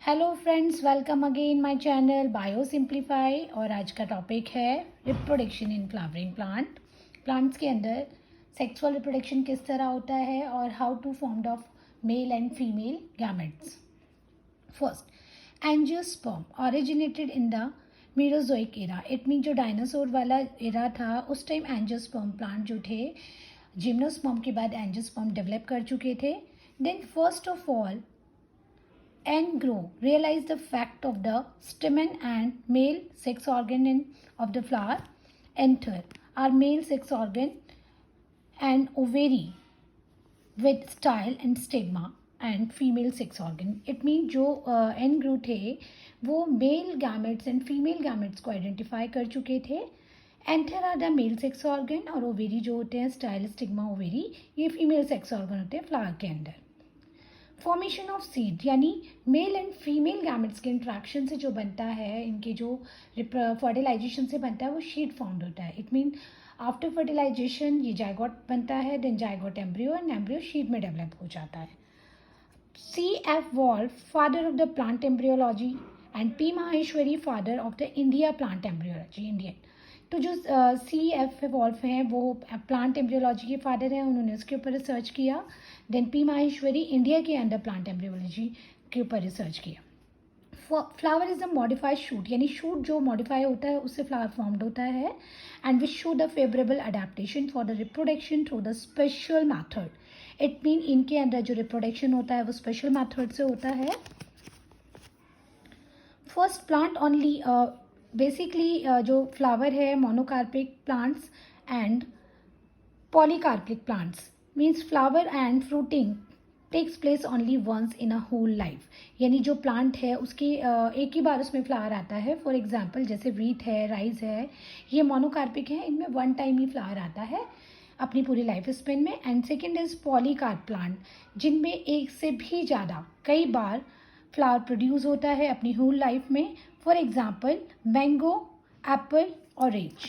Hello friends, welcome again my channel bio simplify. और आज का टॉपिक है रिप्रोडक्शन इन फ्लावरिंग प्लांट्स के अंदर सेक्सुअल रिप्रोडक्शन किस तरह होता है और how to form of male and female gametes. First, angiosperm originated in the Mesozoic era. It mean जो डायनासोर वाला एरा था उस टाइम एंजियोस्पर्म प्लांट जो थे, जिम्नोस्पर्म के बाद एंजियोस्पर्म डेवलप कर चुके थे। Then first of all and grow realize the fact of the stamen and male sex organ of the flower enter are male sex organ and ovary with style and stigma and female sex organ. It means जो and grow थे वो male gametes and female gametes को identify कर चुके थे। Anther are the male sex organ और ovary जो होते हैं स्टाइल स्टिग्मा ओवेरी, ये फीमेल सेक्स ऑर्गन होते हैं फ्लावर के अंदर। फॉर्मेशन ऑफ सीड यानी मेल एंड फीमेल गैमेट्स के इंट्रैक्शन से जो बनता है, इनके जो फर्टिलाइजेशन से बनता है वो शीट फॉर्म्ड होता है। इट मीन आफ्टर फर्टिलाइजेशन ये जाइगोट बनता है, then zygote embryo and embryo seed में डेवलप हो जाता है। C F Wolff father of the plant embryology and P Maheshwari father of the India plant embryology Indian. तो जो सी एफ वॉल्फ हैं वो प्लांट एम्ब्रियोलॉजी के फादर हैं, उन्होंने उसके ऊपर रिसर्च किया। देन पी माहेश्वरी इंडिया के अंदर प्लांट एम्ब्रियोलॉजी के ऊपर रिसर्च किया। Flower is a modified shoot यानी शूट जो मॉडिफाई होता है उससे फ्लावर फॉर्म्ड होता है and which show the favourable adaptation for the reproduction through the special method. It mean इनके अंदर जो रिप्रोडक्शन होता है वो स्पेशल मैथड से होता है। फर्स्ट प्लांट ओनली बेसिकली जो फ्लावर है monocarpic plants and polycarpic plants means flower and fruiting takes place only once in a whole life. यानी जो प्लांट है उसकी एक ही बार उसमें फ्लावर आता है। फॉर एग्जांपल जैसे वीट है, राइस है, ये मोनोकार्पिक है, इनमें वन टाइम ही फ्लावर आता है अपनी पूरी लाइफ स्पेन में। And second is Polycarp plant जिनमें एक से भी ज़्यादा कई बार फ्लावर प्रोड्यूस होता है अपनी होल लाइफ में। For example mango, Apple, orange.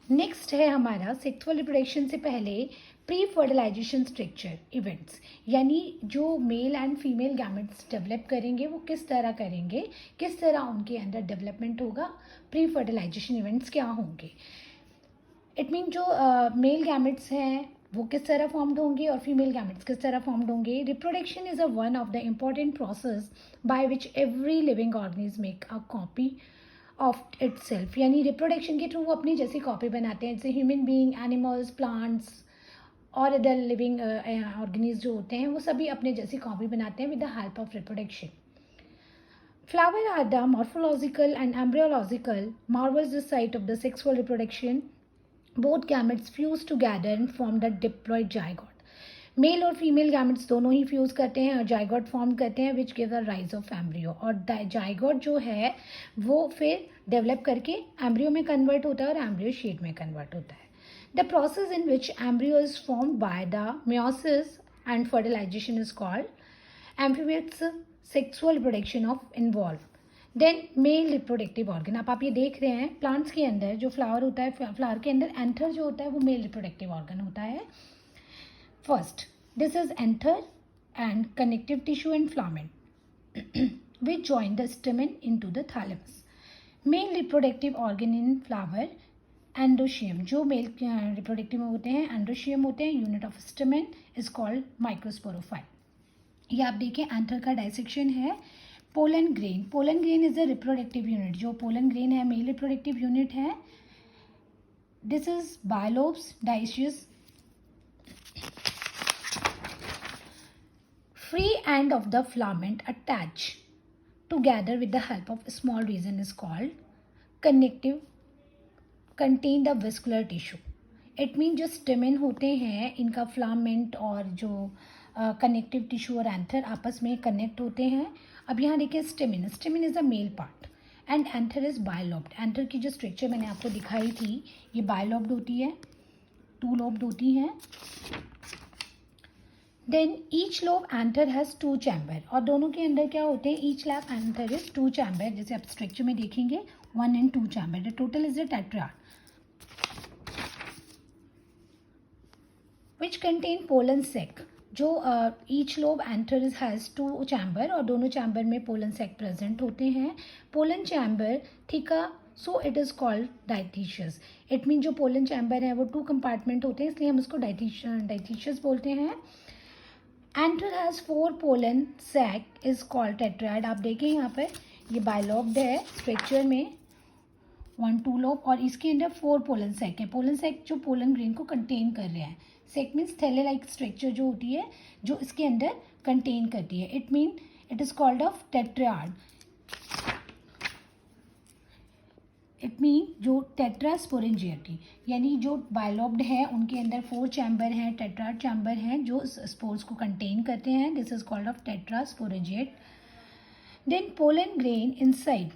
Next है हमारा सेक्सुअल रिप्रोडक्शन से पहले प्री फर्टिलाइजेशन स्ट्रक्चर इवेंट्स, यानी जो mail and female gametes develop करेंगे वो किस तरह करेंगे, किस तरह उनके अंदर डेवलपमेंट होगा, प्री फर्टिलाइजेशन इवेंट्स क्या होंगे। इट मीन जो मेल गैमेट्स हैं वो किस तरह फॉर्म्ड होंगे और फीमेल गैमेट्स किस तरह फॉर्म्ड होंगे। Reproduction is a one of the important process by which every living organism make a copy of it self. यानी रिप्रोडक्शन के थ्रू वो अपनी जैसी कॉपी बनाते हैं, जैसे ह्यूमन बीइंग, एनिमल्स, प्लांट्स और अदर लिविंग ऑर्गेनिज्म जो होते हैं वो सभी अपने जैसी कॉपी बनाते हैं with the help of reproduction. Flower are the morphological and embryological marvels the site of the sexual reproduction. Both gametes fuse together and form the diploid zygote. Male और फीमेल गैमेट्स दोनों ही fuse करते हैं और zygote form करते हैं which give the rise of embryo. और zygote जो है वो फिर डेवलप करके एम्ब्रियो में कन्वर्ट होता है और एम्ब्रियो शीट में कन्वर्ट होता है। The process in which embryo is formed by the meiosis and fertilization is called amphibious sexual reproduction of involve. Then male reproductive organ. अब आप ये देख रहे हैं प्लांट्स के अंदर जो फ्लावर होता है, फ्लावर के अंदर एंथर जो होता है वो मेल रिप्रोडक्टिव ऑर्गन होता है। First, this is anther and connective tissue and filament which join the stamen into the thalamus. Male reproductive organ in flower androecium. जो मेल रिप्रोडक्टिव में होते हैं एंडोशियम होते हैं। Unit of stamen is called microsporophyll. ये आप देखें anther का डाइसेक्शन है। Pollen grain, pollen grain is a reproductive unit. जो पोलन ग्रेन है मेल रिप्रोडक्टिव यूनिट है। This is bilobed dithecous. Free end of the filament attach together with the help of a small region is called connective, contain the vascular tissue. It means जो stamen होते हैं इनका filament और जो connective tissue और anther आपस में connect होते हैं। अब यहाँ देखिए stamen, stamen is a male part and anther is bilobed. Anther की जो स्ट्रक्चर मैंने आपको दिखाई थी ये बायलोब्ड होती है, टू लोब्ड होती है। Then each lobe anther has two chamber और दोनों के अंदर क्या होते हैं, each lobe anther is two chamber. जैसे आप स्ट्रक्चर में देखेंगे 1 and 2 chamber. The total is the tetrad which contain pollen sac जो each lobe anther has 2 chamber और दोनों चैम्बर में पोलन सैक प्रेजेंट होते हैं. Pollen chamber theca, so it is called dithecous. It mean जो pollen chamber है वो 2 compartment होते हैं, इसलिए हम उसको डाइथीशियस बोलते हैं. Anther has 4 pollen sac is called tetrad. आप देखें यहाँ पर ये बायलॉब्ड है स्ट्रक्चर में, 1-2 लोब, और इसके अंदर 4 पोलन सैक है. पोलन सैक जो पोलन ग्रेन को कंटेन कर रहे हैं. सैक मीन्स थैले लाइक स्ट्रक्चर जो होती है जो इसके अंदर कंटेन करती है. It mean it is called of tetrad. It mean जो टेट्रास्पोरेंजियटी यानी जो बायलॉब्ड है उनके अंदर 4 चैम्बर हैं, टेट्राड चैम्बर हैं जो स्पोर्स को कंटेन करते हैं. This is called of tetrasporangiate. Then pollen grain inside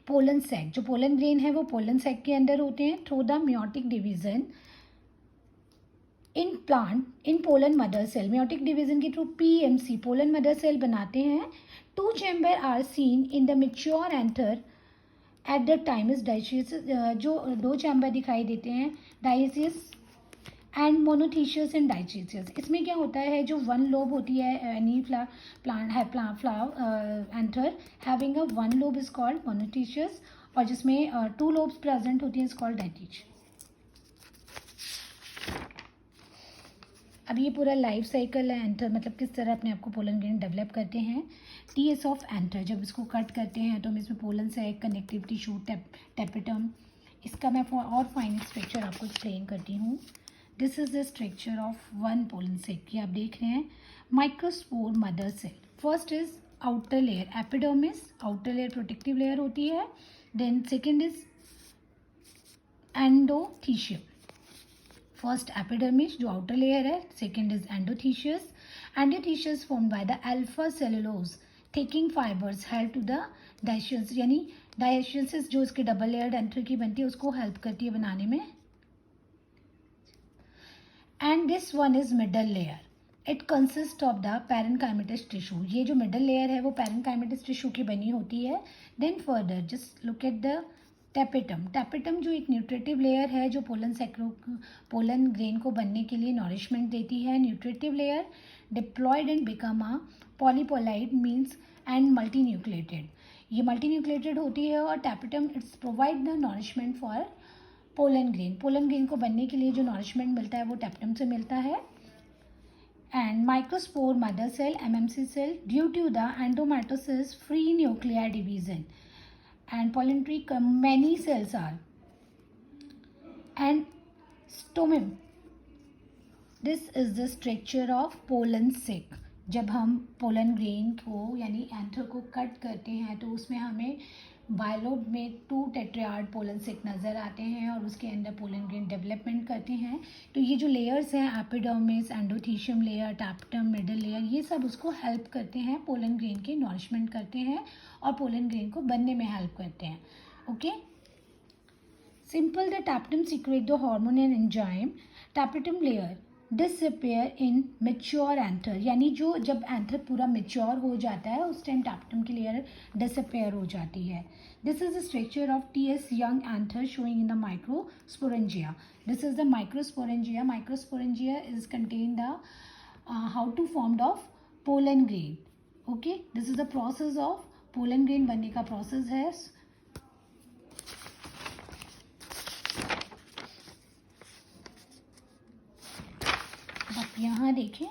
pollen sac. जो पोलन ग्रेन है वो पोलन सैक के अंदर होते हैं. Through the meiotic division in plant in pollen mother cell, meiotic division के through PMC pollen mother cell बनाते हैं. 2 chamber are seen in the mature anther at the time is dithecous. जो 2 chamber दिखाई देते हैं, dithecous and monothecous and dioecious. इसमें क्या होता है, जो 1 लोब होती है एनी प्लांट है flower anther having a 1 lobe is called monothecous, और जिसमें 2 लोब्स प्रेजेंट होती है इज कॉल्ड डाइथीशियस. अब ये पूरा लाइफ साइकिल है एंथर, मतलब किस तरह अपने आप को पोलन ग्रेन डेवलप करते हैं. टीएस ऑफ एंथर, जब इसको कट करते हैं तो हम इसमें pollen sac, connective tissue, tapetum, इसका मैं और फाइन स्ट्रक्चर आपको एक्सप्लेन करती हूँ. This is the structure of 1 pollen sac. ये आप देख रहे हैं. Microspore mother cell. First is outer layer epidermis, outer layer protective layer होती है. Then second is endothecium. First epidermis जो आउटर लेयर है, second is endothecium. Endothecium formed by the alpha cellulose thickening fibres help to the dioecious, यानी dioecious जो इसके double layered anther की बनती है उसको हेल्प करती है बनाने में. And this one is middle layer. It consist of the parenchymatous tissue. ये जो मिडल लेयर है वो पैरेनकाइमेटस टिश्यू की बनी होती है. Then further just look at the tapetum. Tapetum जो एक न्यूट्रिटिव लेयर है जो पोलन ग्रेन को बनने के लिए नॉरिशमेंट देती है. Nutritive layer diploid and become a polyploid means and multinucleated. ये मल्टीन्यूक्लिएटेड होती है और tapetum its provide the nourishment for pollen grain. Pollen grain को बनने के लिए जो नॉरिशमेंट मिलता है वो टेपिटम से मिलता है. And microspore mother cell MMC cell due to the endomitosis free nuclear division and pollen tree many cells are and stomach. This is the structure of pollen sac. जब हम पोलन ग्रेन को यानी anther को cut करते हैं तो उसमें हमें बायलोब में 2 टेट्राड पोलन सेक नज़र आते हैं और उसके अंदर पोलन ग्रेन डेवलपमेंट करते हैं. तो ये जो लेयर्स हैं epidermis, endothecium layer, tapetum, middle layer, ये सब उसको हेल्प करते हैं, पोलन ग्रेन के नॉरिशमेंट करते हैं और पोलन ग्रेन को बनने में हेल्प करते हैं. Okay, simple. The tapetum secret the hormone and enzyme. Tapetum layer disappear in mature anther, यानी जो जब एंथर पूरा मेच्योर हो जाता है उस टाइम टैपिटम की लेयर डिसअपेयर हो जाती है. This is the structure of TS young anther showing in the microsporangia. This is the microsporangia. Microsporangia is contain the how to formed of pollen grain. Okay, this is the process of pollen grain बनने का process है. आप यहाँ देखें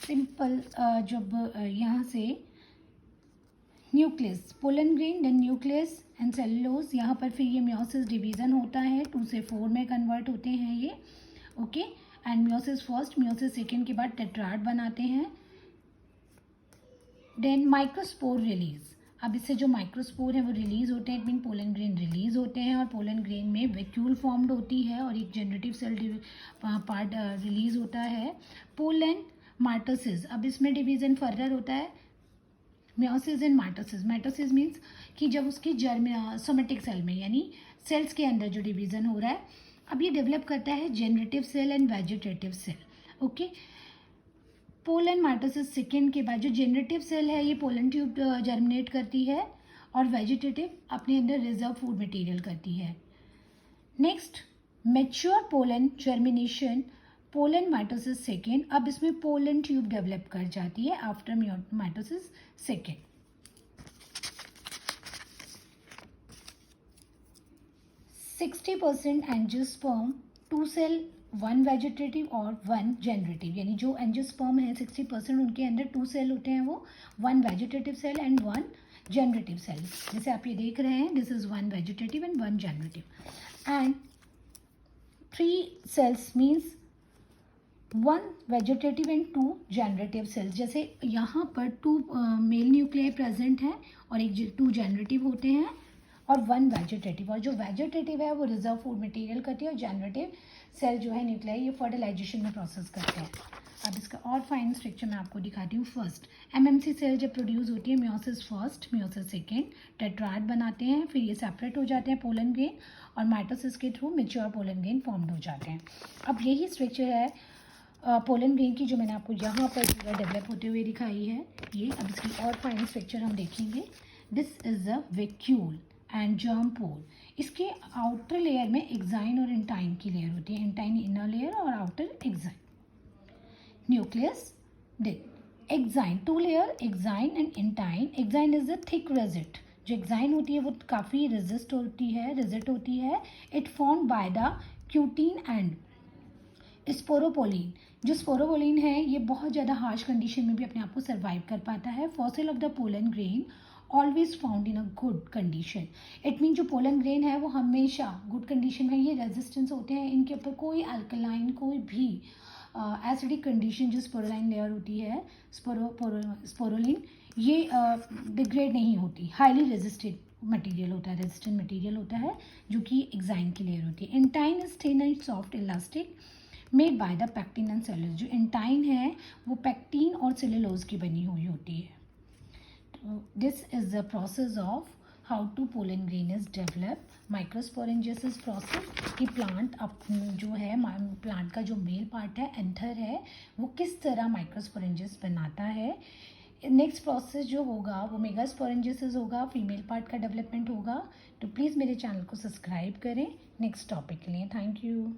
simple. जब यहाँ से nucleus pollen grain, then nucleus and cellulose, यहाँ पर फिर ये मियोसिस डिवीज़न होता है, 2 से 4 में कन्वर्ट होते हैं ये. Okay, and meiosis first, meiosis second के बाद टेट्राड बनाते हैं. Then microspore release. अब इससे जो माइक्रोस्पोर है वो रिलीज होते हैं, it mean pollen grain release होते हैं और पोलन ग्रेन में वैक्यूल फॉर्म्ड होती है और एक जनरेटिव सेल पार्ट रिलीज होता है. Pollen mitosis. अब इसमें डिवीजन फर्दर होता है meiosis and mitosis. Mitosis means कि जब उसकी सोमेटिक सेल में यानी सेल्स के अंदर जो डिवीजन हो रहा है, अब ये डेवलप करता है generative cell and vegetative cell. Okay, pollen mitosis second के बाद जो जनरेटिव सेल है ये पोलन ट्यूब जर्मिनेट करती है और वेजिटेटिव अपने अंदर रिजर्व फूड मटेरियल करती है. Next, mature pollen germination pollen mitosis second, अब इसमें पोलन ट्यूब डेवलप कर जाती है after mitosis second. 60% angiosperm, 2 cell, 1 vegetative और 1 जनरेटिव. यानी जो एंजियोस्पर्म है 60% उनके अंदर 2 सेल होते हैं, वो 1 vegetative cell and 1 generative cell. जैसे आप ये देख रहे हैं, this is 1 vegetative and 1 generative. And 3 cells means 1 vegetative and 2 generative cells. जैसे यहाँ पर 2 मेल न्यूक्लियाई प्रेजेंट हैं और 2 जनरेटिव होते हैं और 1 वेजिटेटिव. और जो वेजिटेटिव है वो रिजर्व फूड मटेरियल करती है और जनरेटिव सेल जो है न्यूक्लियाई, ये फर्टिलाइजेशन में प्रोसेस करते हैं. अब इसका और फाइन स्ट्रक्चर मैं आपको दिखाती हूँ. फर्स्ट एमएमसी सेल जब प्रोड्यूस होती है, meiosis first, meiosis second, tetrad बनाते हैं, फिर ये सेपरेट हो जाते हैं पोलन ग्रेन और माइटोसिस के through mature pollen grain formed हो जाते हैं. अब यही स्ट्रक्चर है पोलन ग्रेन की जो मैंने आपको यहाँ पर पूरा डेवलप होते हुए दिखाई है. ये अब इसकी और फाइन स्ट्रक्चर हम देखेंगे. This is a vacuole and germ pore. इसके आउटर लेयर में एक्साइन और इंटाइन की लेयर होती है. इंटाइन इनर लेयर और outer exine. Nucleus exine, 2 layer exine and intine. Exine is the thick rigid. जो एक्साइन होती है वो काफ़ी रेजिस्ट होती है. It form by the cutin and sporopollenin. जो स्पोरोपोलिन है ये बहुत ज़्यादा हार्श कंडीशन में भी अपने आप को सर्वाइव कर पाता है. Fossil of the pollen grain always found in a good condition. It mean जो पोलन ग्रेन है वो हमेशा गुड कंडीशन में, ये रेजिस्टेंस होते हैं, इनके ऊपर कोई अल्कलाइन, कोई भी एसिडिक कंडीशन जो स्पोरोलाइन लेयर होती है, स्पोरोलिन, ये डिग्रेड नहीं होती. हाईली रेजिस्टेंट मटेरियल होता है जो कि एक्साइन की लेयर होती है. Intine is thin and soft elastic made by the pectin and cellulose. जो इंटाइन है वो पैक्टिन और सेलुलोज की बनी हुई होती है. This is the process of how to pollen grain is developed. Microsporogenesis process कि प्लांट जो है, प्लांट का जो मेल पार्ट है, एंथर है, वो किस तरह माइक्रोस्पोरेंजियस बनाता है. नेक्स्ट प्रोसेस जो होगा वो मेगास्पोरेंजियसिस होगा, फीमेल पार्ट का डेवलपमेंट होगा. तो प्लीज़ मेरे चैनल को सब्सक्राइब करें नेक्स्ट टॉपिक के लिए. Thank you.